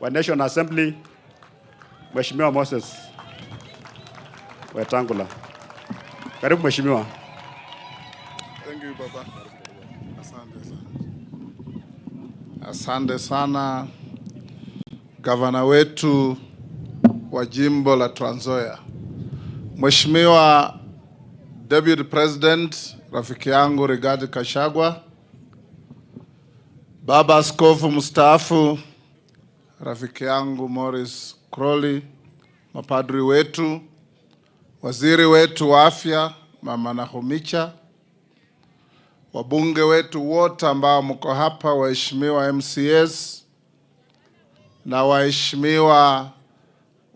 wa National Assembly, Mheshimiwa Moses Wetangula. Karibu Mheshimiwa. Thank you, Baba. Asante sana gavana wetu wa jimbo la Trans Nzoia. Mheshimiwa Deputy President, rafiki yangu Rigathi Gachagua, Baba Askofu mstaafu rafiki yangu Morris Crowley, mapadri wetu, waziri wetu wa afya Mama Nahumicha, wabunge wetu wote ambao mko hapa, waheshimiwa MCAs na waheshimiwa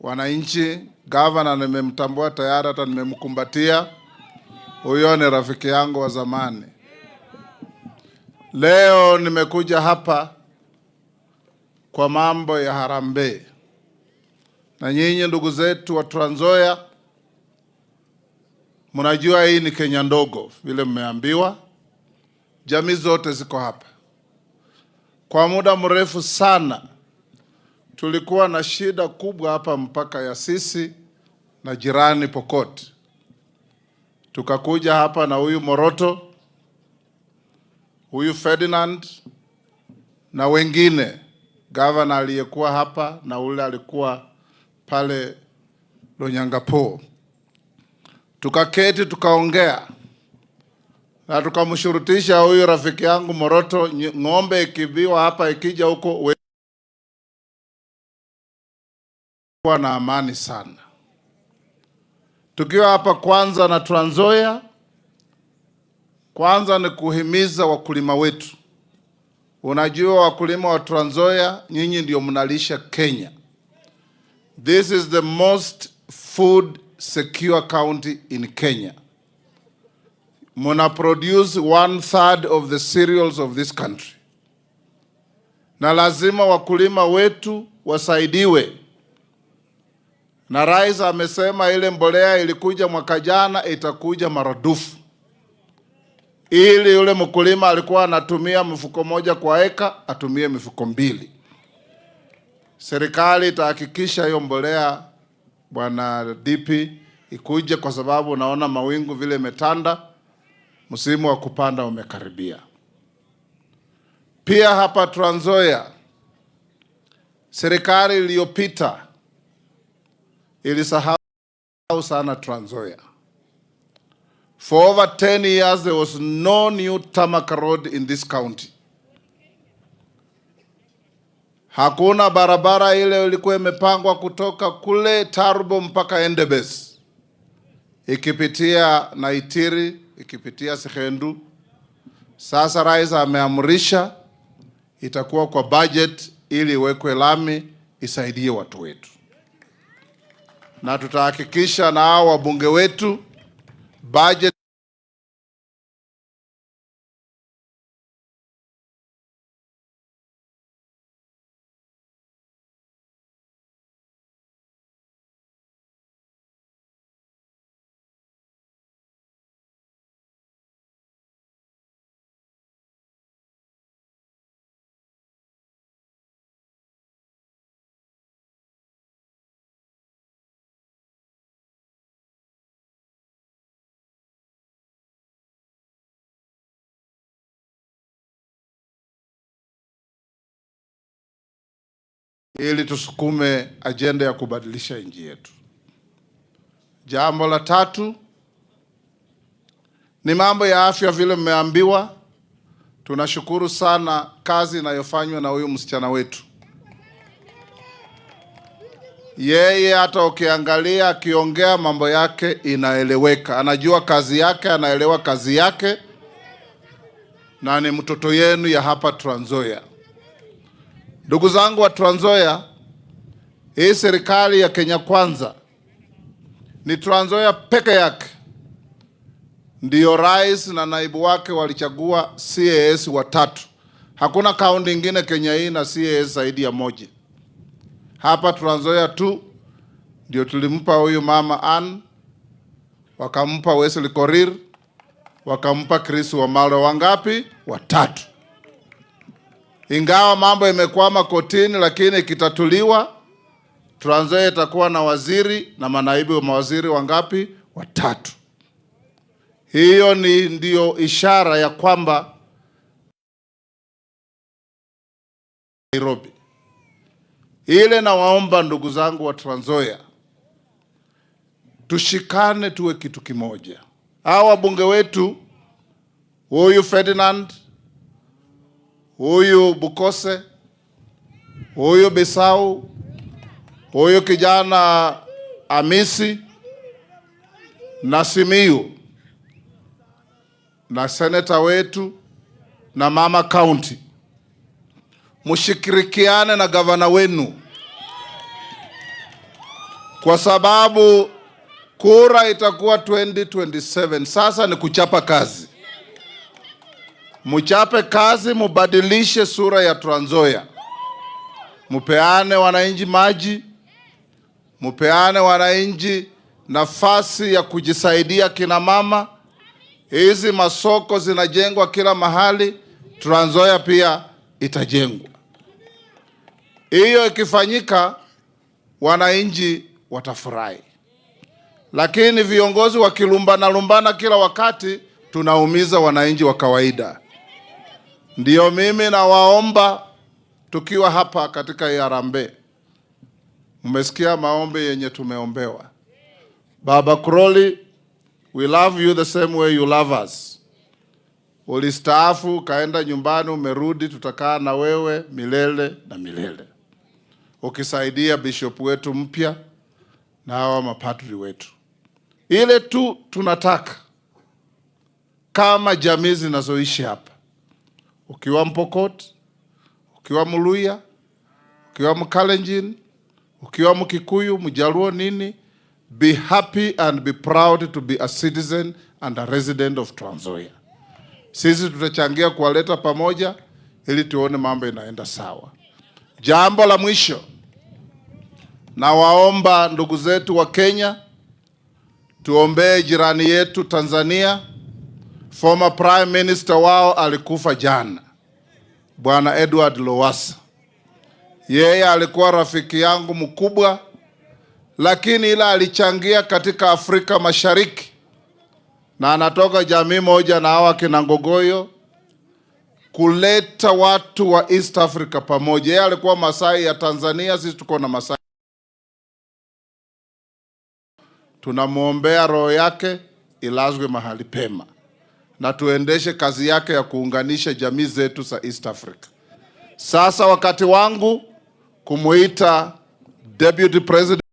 wananchi. Gavana nimemtambua tayari, hata nimemkumbatia. Huyo ni rafiki yangu wa zamani. Leo nimekuja hapa kwa mambo ya harambee. Na nyinyi ndugu zetu wa Trans Nzoia, mnajua hii ni Kenya ndogo vile mmeambiwa. Jamii zote ziko hapa. Kwa muda mrefu sana tulikuwa na shida kubwa hapa mpaka ya sisi na jirani Pokot. Tukakuja hapa na huyu Moroto, huyu Ferdinand na wengine, gavana aliyekuwa hapa na ule alikuwa pale Lonyangapo. Tukaketi tukaongea na tukamshurutisha huyu rafiki yangu Moroto, ng'ombe ikibiwa hapa ikija huko kwa na amani sana. Tukiwa hapa kwanza na Trans Nzoia, kwanza ni kuhimiza wakulima wetu. Unajua wakulima wa Trans Nzoia, nyinyi ndio mnalisha Kenya. This is the most food secure county in Kenya. Muna produce 1/3 of the cereals of this country. Na lazima wakulima wetu wasaidiwe. Na rais amesema ile mbolea ilikuja mwaka jana itakuja maradufu. Ili yule mkulima alikuwa anatumia mfuko moja kwa eka, atumie mifuko 2. Serikali itahakikisha hiyo mbolea bwana DP ikuje, kwa sababu unaona mawingu vile metanda, msimu wa kupanda umekaribia. Pia hapa Trans Nzoia, serikali iliyopita ilisahau sana Trans Nzoia. For over 10 years there was no new tarmac road in this county. Hakuna barabara ile ilikuwa imepangwa kutoka kule Tarbo mpaka Endebess, ikipitia Naitiri, ikipitia Sekhendu. Sasa rais ameamrisha itakuwa kwa budget ili iwekwe lami isaidie watu wetu. Na tutahakikisha na hao wabunge wetu budget ili tusukume ajenda ya kubadilisha nchi yetu. Jambo la tatu ni mambo ya afya vile mmeambiwa. Tunashukuru sana kazi inayofanywa na huyu msichana wetu. Yeye hata ukiangalia akiongea mambo yake inaeleweka. Anajua kazi yake, anaelewa kazi yake, na ni mtoto yenu ya hapa Trans Nzoia. Ndugu zangu wa Trans Nzoia, hii serikali ya Kenya Kwanza ni Trans Nzoia peke yake ndio rais na naibu wake walichagua CAS 3. Hakuna kaunti nyingine Kenya hii na CAS zaidi ya 1. Hapa Trans Nzoia tu ndio tulimpa huyu mama Ann, wakampa Wesley Korir, wakampa Chris Wamalo. Wangapi? 3. Ingawa mambo imekwama kotini, lakini ikitatuliwa, Trans Nzoia itakuwa na waziri na manaibu wa mawaziri wangapi? 3. Hiyo ndio ishara ya kwamba Nairobi ile. Nawaomba ndugu zangu wa Trans Nzoia, tushikane, tuwe kitu kimoja. Hawa wabunge wetu, huyu Ferdinand, huyu Bukose, huyu Besau, huyu kijana Amisi na Simiyu na seneta wetu na mama county, mshikirikiane na gavana wenu, kwa sababu kura itakuwa 2027. Sasa ni kuchapa kazi. Mchape kazi, mubadilishe sura ya Trans Nzoia. Mupeane wananchi maji, mupeane wananchi nafasi ya kujisaidia kina mama. Hizi masoko zinajengwa kila mahali, Trans Nzoia pia itajengwa. Hiyo ikifanyika, wananchi watafurahi. Lakini viongozi wakilumbana kila wakati, tunaumiza wananchi wa kawaida. Ndio mimi nawaomba, tukiwa hapa katika Harambee, mmesikia maombi yenye tumeombewa. Baba Crowley, we love you the same way you love us. Ulistaafu, kaenda nyumbani, umerudi, tutakaa na wewe milele na milele, ukisaidia bishop wetu mpya na hawa mapadri wetu. Ile tu tunataka kama jamii zinazoishi hapa, ukiwa Mpokot, ukiwa Mluya, ukiwa Mkalenjin, ukiwa Mkikuyu, Mjaluo nini, be happy and be proud to be a citizen and a resident of Trans Nzoia. Sisi tutachangia kuwaleta pamoja ili tuone mambo inaenda sawa. Jambo la mwisho, na waomba ndugu zetu wa Kenya, tuombee jirani yetu Tanzania. Former Prime Minister wao alikufa jana, Bwana Edward Lowassa. Yeye alikuwa rafiki yangu mkubwa, lakini ila alichangia katika Afrika Mashariki, na anatoka jamii moja na hawa kina Ngogoyo, kuleta watu wa East Africa pamoja. Yeye alikuwa Masai ya Tanzania, sisi tuko na Masai. Tunamuombea roho yake ilazwe mahali pema, na tuendeshe kazi yake ya kuunganisha jamii zetu za East Africa. Sasa wakati wangu kumuita Deputy President